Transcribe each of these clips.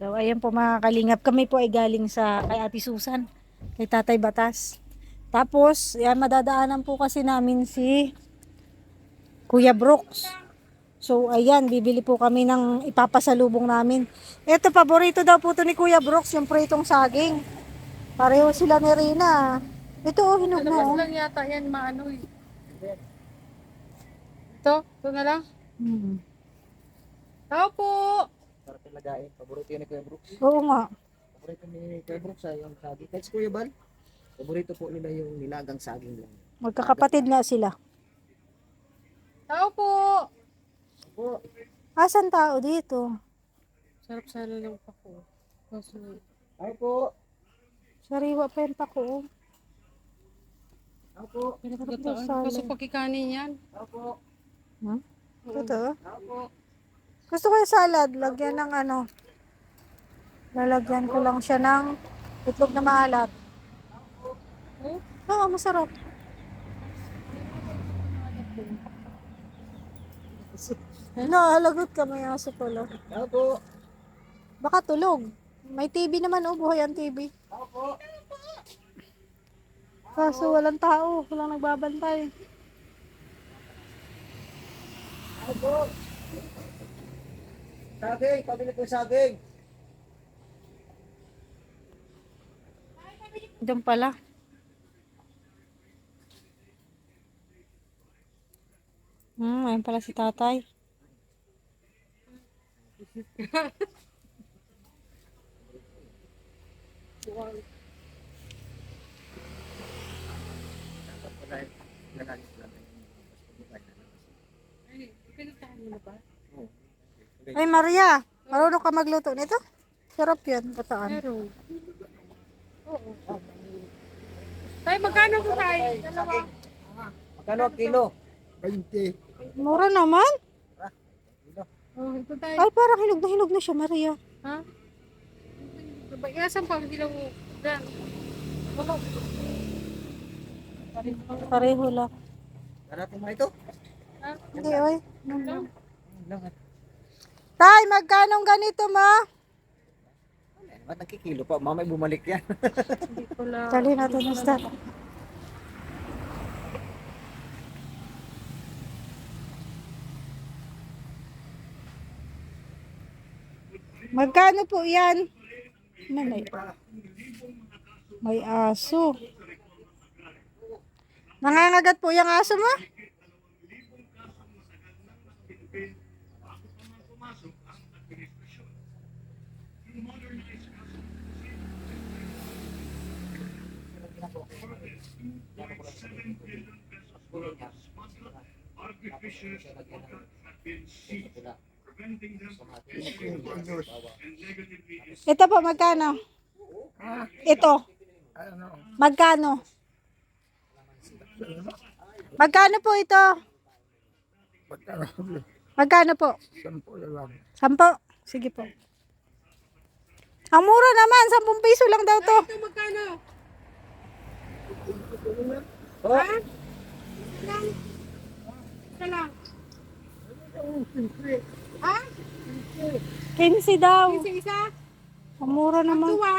So, ayan po mga kalingap. Kami po ay galing sa kay Ate Susan, kay Tatay Batas. Tapos, yan, madadaanan po kasi namin si Kuya Brooks. So, ayan, bibili po kami ng ipapasalubong namin. Ito, paborito daw po to ni Kuya Brooks, yung pritong saging. Pareho sila ni Rina. Ito, oh, hinog na, Labas oh. lang yata yan maano eh. Ito na lang. Hmm. Tao po! Sarap yung lagain. Paborito yun ni Kuya Brooks. Oo nga. Paborito ni Kuya Brooks ay yung saging. Kahit si Kuya Bal, paborito po nila yung nilagang saging lang. Magkakapatid nga sila. Tao po! Po, Asan tao dito? Sarap sana ng pako. Kaso, ay po. Sariwa pa yung pako, oh. Ay po. pinapagataan. Salad. Kaso pakikanin yan. Ay po. Hmm? Ito, Ay po. gusto ko yung salad. Lagyan ng ano. Lalagyan ko lang siya ng itlog na maalat. Oh, Oo, masarap. Halagot ka, may aso pala. Ay po. Baka tulog. May TV naman, oh. Buhay ang TV. Ay po. Kaso walang tao. Walang nagbabantay. Ay po. Saging. Pabili ko yung saging. Diyan pala. Ayun pala si tatay. ay, pinuntahan mo na ba? Ay, Maria. Marunong ka magluto nito? Sarap yan. Bataan. Meron. Oo. Tay, magkano po tayo? Dalawa. Magkano ang kilo? 20. Mura naman. Oh, ito tayo. Ay, parang hinog na siya, Maria. Ha? Iasan pa, hindi lang mo. Dan. Baka. Pareho lang. Darating mo ito? Ha? Hindi, oy. Lang. Tay, magkano ganito, ma? Ba't nagkikilo pa? Mamay bumalik yan. Hindi ko lang. Dali natin yung start. Magkano po yan? May aso. Nangangagat po yung aso mo? Ito po, magkano? Ito. Magkano? Magkano po ito? Magkano po? 10. Sige po. Ang mura naman, 10 piso lang daw to. Ito magkano? Oh, Ha? Lang. Ito lang. Ha? 15 daw. Isa-isa? Ang mura naman. Tuwa?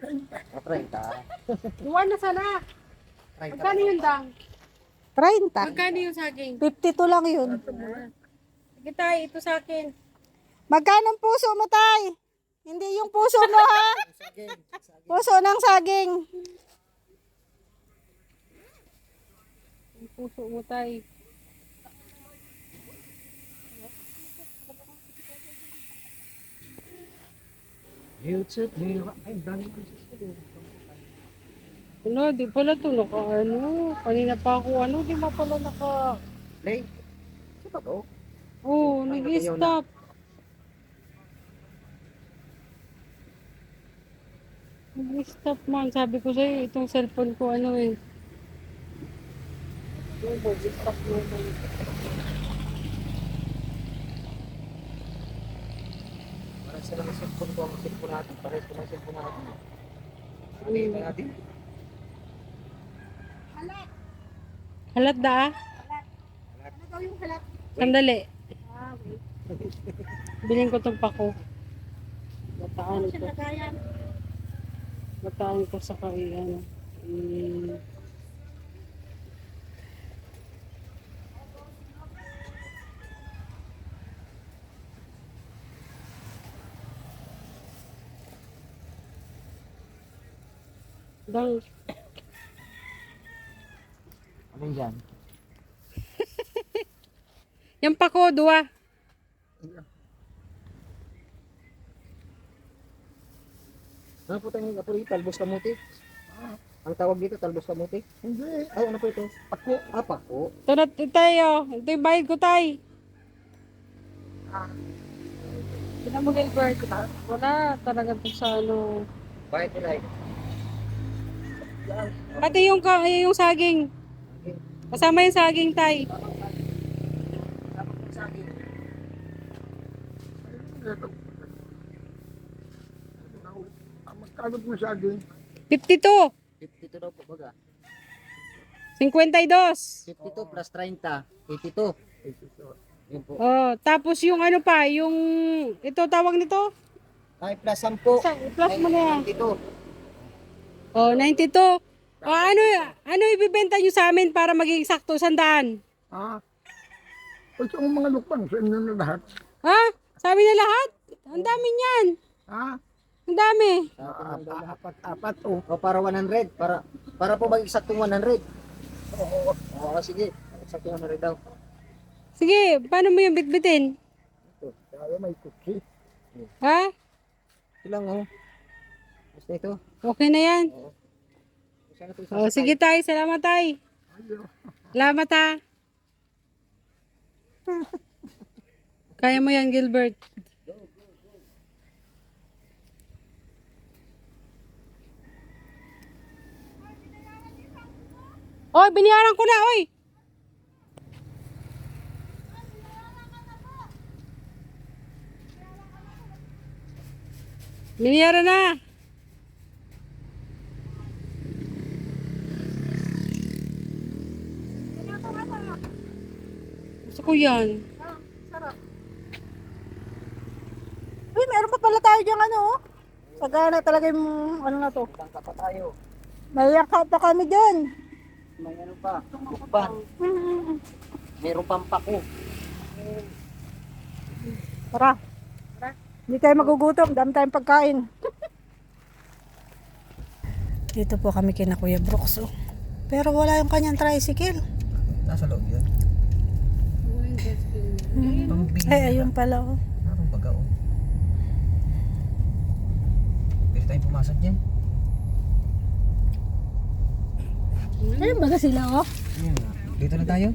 30. Tuwa na sana. Magkano yung dang? 30. Magkano yung saging? 52 lang yun. Sige tayo, ito sa akin. Magkano ang puso mo, tay? Hindi yung puso mo, ha? Puso ng saging. Ang puso mo tayo. YouTube. Ay, dami ko. Ano, di pala ito naka ano. Kanina pa ako ano, di ba pala naka... Play. Sa ba to? Oh, nag-stop. Nag-stop man. Sabi ko sa'yo, itong cellphone ko ano eh. Nag-stop mo. Parang sila ng cellphone ko. Ang cellphone natin. Parang sila ng cellphone natin. Ano yung natin? Halat da ah. Ano daw yung halat? Sandali. Bilhin ko itong pako. Bataan ko. Bataan ko sa kailan. Dang, Ano yan? yan pa ko, dua. Ano po tayo apo rito? Talbos kamuti? Ang tawag dito, talbos kamuti? Hindi. Ay, ano po ito? Pako. Ah, pako. Ito na tayo. Ito yung bayad ko tayo. Sila mo Gilbert. Wala talaga ito sa ano. Bakit nila eh? Pati yung saging. Kasama yung saging tay. Magkano po sa akin? 52. 52 daw po baga. 52. 52 plus 30. 82. Yun po. Oh, tapos yung ano pa, yung ito tawag nito? Ay, plus 10. Plus mo na yan. Dito. Oh, 92. Oh, ano ibibenta nyo sa amin para maging sakto 100? Ah, ito ang mga lukbang sa inyo na lahat. Ha? Sabi na lahat? Ang dami niyan. Ah, Ang dami. apat o. O, para 100. Para po mag-eksaktong 100. Oo, sige. Eksaktong 100 daw. Sige, paano mo yung bitbitin? Ito, kaya may kutsi. Ha? Ito lang oh. Basta ito. Okay na yan. Sana ito Oh, sige tay, salamat tay. Salamat ha. Kaya mo yan, Gilbert. Oy, biniyaran ko na, oy. Biniyaran na. Gusto ko yan. Uy, meron pa pala tayo dyan ano, oh. Sagana talaga yung ano na to. Tangka pa tayo. May yakap pa kami dyan. May ano pa. Bukban. Meron pang pako. Tara. Hindi tayo magugutom, dami tayong pagkain. Dito po kami kina Kuya Brooks, oh. Pero wala yung kanyang tricycle. Nasa loob yun. Ay, ayun pala, oh. Anong baga oh. Pwede tayong pumasok dyan. Ayun baga sila, oh. Dito na tayo.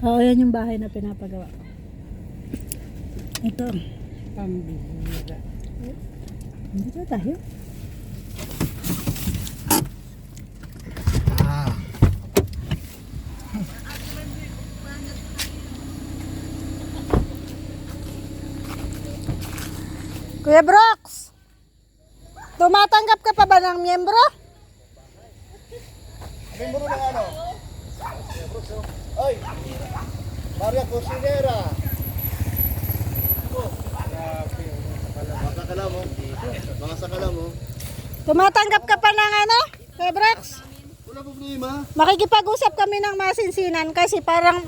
Oo, yan yung bahay na pinapagawa ko. Ito. Pambihira. Dito tayo. Kuya Brooks, tumatanggap ka pa ba ng miyembro? Membro ng ano? Oy! Maria Cosinera! Mga sakala mo. Mga sakala mo. Tumatanggap ka pa ng ano, Kuya Brooks? Wala problema. Makikipag-usap kami ng masinsinan kasi parang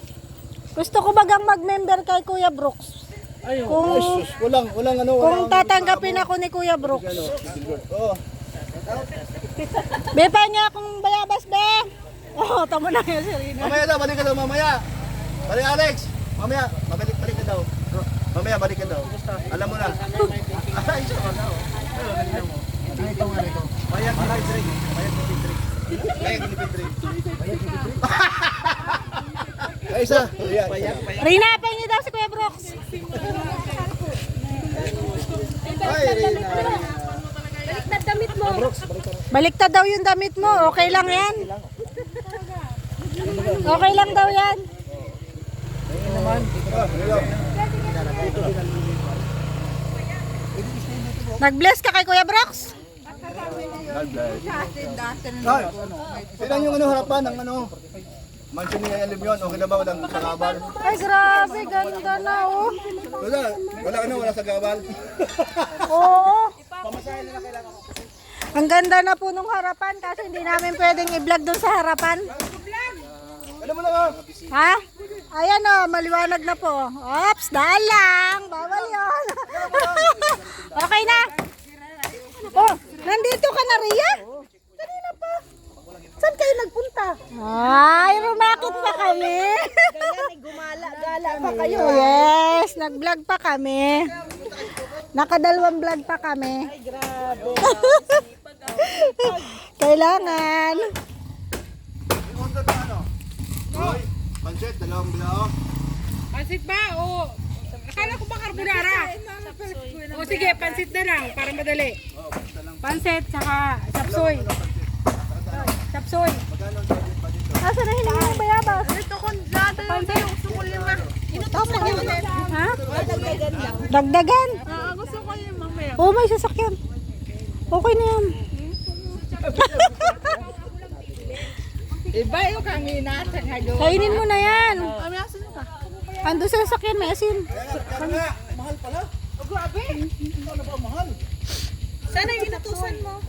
gusto ko bagang mag-member kay Kuya Brooks. Kung, Sus, walang ano. kung tatanggapin ako ni Kuya Brooks. Oh, Be, pa niya akong bayabas, be. Oh, tamo na yun, Serena. mamaya daw, balik ka daw mamaya. Balik Alex. Mamaya, balik ka daw. Mamaya balik ka daw. Alam mo na. Ay, siya na. Ano ito nga ito? Bayad ni Pedri. Bayad ni Pedri. Bayad ni Pedri. Bayad ni Pedri. Ay, isa. Rina, pahingi daw si Kuya Brooks. Ay, Rina. Baliktad daw yung damit mo. Okay lang yan. Okay lang daw yan. Nag-bless ka kay Kuya Brooks? Ay, tignan yung ano harapan ng ano. Mansion ni Alim yun. Okay na ba? Walang sagabal? Ay, grabe, ganda na, oh. Wala sa gabal. Oo. Ang ganda na po nung harapan kasi hindi namin pwedeng i-vlog doon sa harapan. Alam mo lang, Ha? Ayan o, maliwanag na po. Ops, daan lang. Bawal yun. Okay na. Oh, nandito ka na, Ria? Kanina pa. Saan kayo nagpunta? Ay, rumakit pa kami. Gumala-gala pa kayo. Yes, nag-vlog pa kami. Nakadalawang vlog pa kami. Ay, grabe. Kailangan. i-order na ano? Roy, pancet, dalawang bilao. Pansit ba? O, akala ko ba carbonara? O sige, pansit na lang para madali. Pansit, saka sapsoy. Sapsoy. Asa na hiningi ng bayabas? Ito kung dati pansit. Gusto ko lima. Tama yun. Ha? Dagdagan lang. Dagdagan. Gusto ko lima mamaya. Oh, may sasakyan. Okay na yan. Iba yung kami natin. Hello. Kainin mo na yan. Kami asan ka? Ando sa sasakyan, may asin. Mahal pala. Grabe. Ano ba mahal? Sana yung inutusan mo.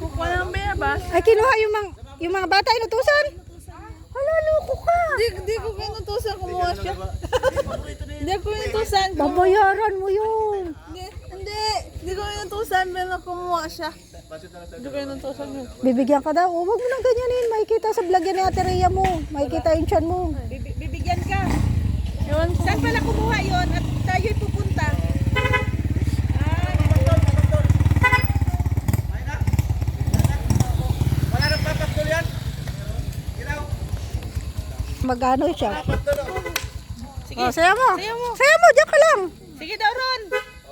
Kung walang bayabas. Ay, kinuha yung mga bata inutusan. Hala, loko ka. Di ko inutusan. Kumuha siya. Hindi ko inutusan. Babayaran mo yun. Hindi ko inutusan. Pero kumuha siya. Hindi ko inutusan yun. Bibigyan ka daw. Oh, wag mo nang ganyanin. Makikita sa vlog yan ni Ate Rhea mo. Makikita yung tiyan mo. Bibigyan ka. Saan pala kumuha yun at tayo'y pupunta? Wala nang papagdol yan. Ginaw. Magano siya. Sige. Oh, sayo mo. Sayaw mo. Sayo mo, diyan ka lang. Sige daw, Ron.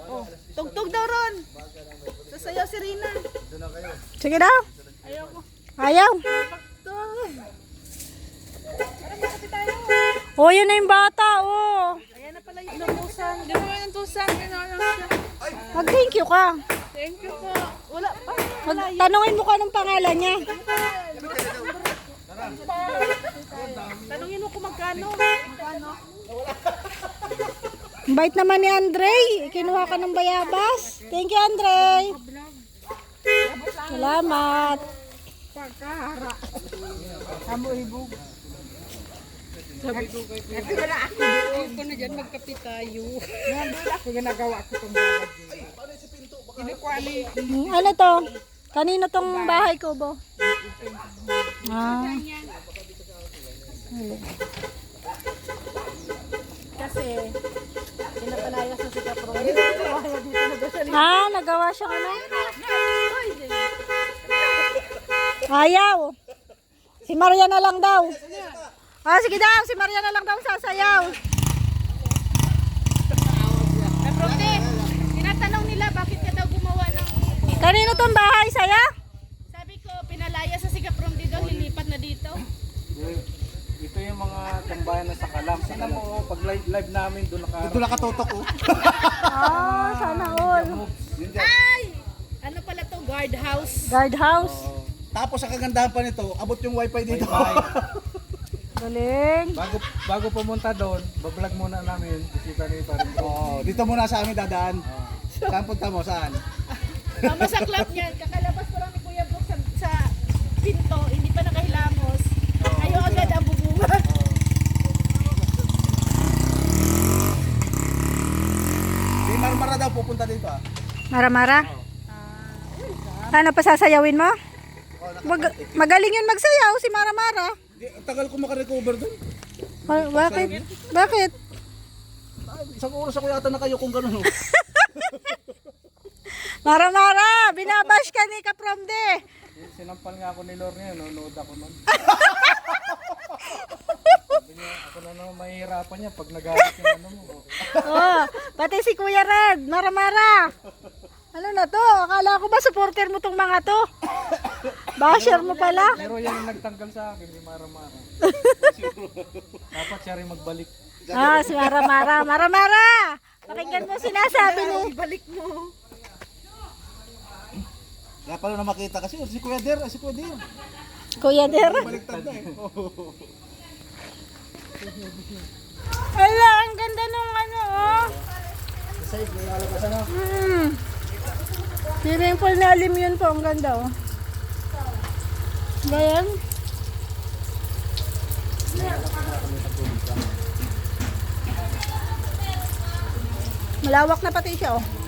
Oh, tugtog daw, Ron. Sasayaw si Rina. Sige daw. Ayoko. Ayaw. Oh, yun na yung bata, oh. Ayan na pala yung inutusan. Hindi mo inutusan. Gano'n siya. Mag-thank you ka. Thank you po. Wala pa. Tanungin mo ka ng pangalan niya. Tanungin mo kung magkano. Ang bait naman ni Andre. Kinuha ka ng bayabas. Thank you, Andre. Salamat. Sabi ko kay Kuya. Ako na dyan, magkape tayo. Ako ginagawa ko itong babad. Inikwali. Ano to? Kanino tong bahay ko, Bo? Ah. Kasi, pinapalaya sa sika pro. Ah, nagawa siya ano? Ayaw. Si Maria na lang daw. Ah, sige daw. Si Maria na lang daw sasayaw. Prote, tinatanong nila bakit ka daw gumawa ng... Kanino tong bahay? Saya? Sabi ko, pinalaya sa sika pro dito, lilipat na dito. Ito yung mga tambayan na sa Kalam. Sana mo, pag live namin, doon Doon nakatutok oh. Ah, sana all. Ay! Ano pala to? Guardhouse. Guardhouse. Tapos sa kagandahan pa nito, abot yung wifi dito. Galing. Bago pumunta doon, bablog muna namin. Bisita ni Parin. Oh, dito muna sa amin dadaan. Saan punta mo? Saan? Masaklap niyan. Kakalabas pa lang ni Kuya Brooks sa pinto. Hindi pa nakahilamos. Ayaw agad ang bubungan. Si Marmara daw pupunta dito ah. Mara-mara. Ano pa sasayawin mo? Magaling yun magsayaw si Mara-mara. Tagal ko makarecover doon. Bakit? Bakit? Isang oras ako yata na kayo kung gano'n. Mara-mara, binabash ka ni Kapromde. Sinampal nga ako ni Lord ngayon, nanonood ako nun. Sabi niya, ako na naman mahihirapan niya pag nagalit yung ano mo. Oh, pati si Kuya Red, Mara-mara. Ano na to? Akala ko ba supporter mo tong mga to? Basher mo pala. Pero yan yung nagtanggal sa akin, si Mara Mara. Dapat siya rin magbalik. Ah, si Mara-mara. Mara-mara! Pakinggan mo sinasabi ni... Ibalik mo. Kaya pala na makita kasi si Kuya Der, si Kuya Der. Kuya Der. Baliktad na eh. Ala, ang ganda nung ano, oh. Sa side, may alabas ano. Swimming pool na aluminum po, ang ganda, oh. Ba yan? Malawak na pati siya, oh.